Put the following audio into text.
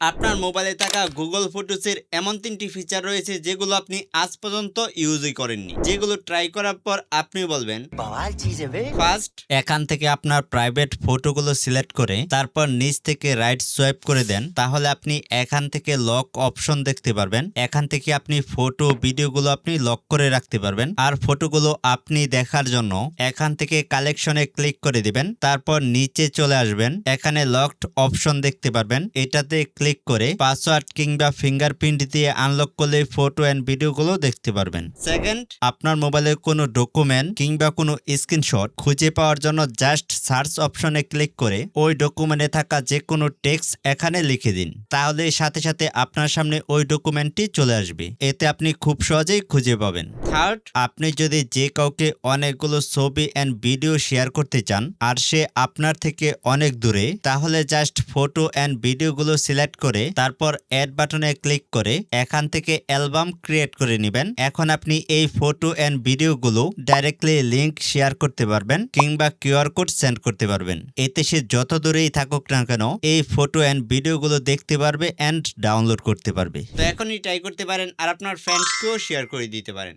আপনার মোবাইলে থাকা গুগল ফটোসের এমন ৩টি ফিচার রয়েছে যেগুলো আপনি আজ পর্যন্ত ইউজই করেননি, যেগুলো ট্রাই করার পর আপনি বলবেন बवाल चीज है बे। ফার্স্ট, এখান থেকে আপনার প্রাইভেট ফটোগুলো সিলেক্ট করে তারপর নিচ থেকে রাইট সোয়াইপ করে দেন, তাহলে আপনি এখান থেকে লক অপশন দেখতে পারবেন। এখান থেকে আপনি ফটো ভিডিওগুলো আপনি লক করে রাখতে পারবেন। আর ফটোগুলো আপনি দেখার জন্য এখান থেকে কালেকশনে ক্লিক করে দিবেন, তারপর নিচে চলে আসবেন, এখানে লকড অপশন দেখতে পারবেন, এটাতে ক্লিক করে পাসওয়ার্ড কিংবা ফিঙ্গারপ্রিন্ট দিয়ে আনলক করলে ফটো এন্ড ভিডিওগুলো দেখতে পারবেন। সেকেন্ড, আপনার মোবাইলে কোনো ডকুমেন্ট কিংবা কোনো স্ক্রিনশট খুঁজে পাওয়ার জন্য জাস্ট সার্চ অপশনে ক্লিক করে ওই ডকুমেন্টে থাকা যে কোনো টেক্সট এখানে লিখে দিন, তাহলে সাথে সাথে আপনার সামনে ওই ডকুমেন্টটি চলে আসবে। এতে আপনি খুব সহজেই খুঁজে পাবেন। থার্ড, আপনি যদি যে কাউকে অনেকগুলো ছবি এন্ড ভিডিও শেয়ার করতে চান আর সে আপনার থেকে অনেক দূরে, তাহলে জাস্ট ফটো এন্ড ভিডিওগুলো সিলেক্ট করে তারপর অ্যাড বাটনে ক্লিক করে এখান থেকে অ্যালবাম ক্রিয়েট করে নেবেন। এখন আপনি এই ফটো এন্ড ভিডিওগুলো ডাইরেক্টলি লিংক শেয়ার করতে পারবেন কিংবা কিউআর কোড সেন্ড করতে পারবেন। এতে সে যত দূরেই থাকুক না কেন এই ফটো এন্ড ভিডিওগুলো দেখতে পারবে এন্ড ডাউনলোড করতে পারবে। তো এখনই ট্রাই করতে পারেন আর আপনার ফ্রেন্ডসকেও শেয়ার করে দিতে পারেন।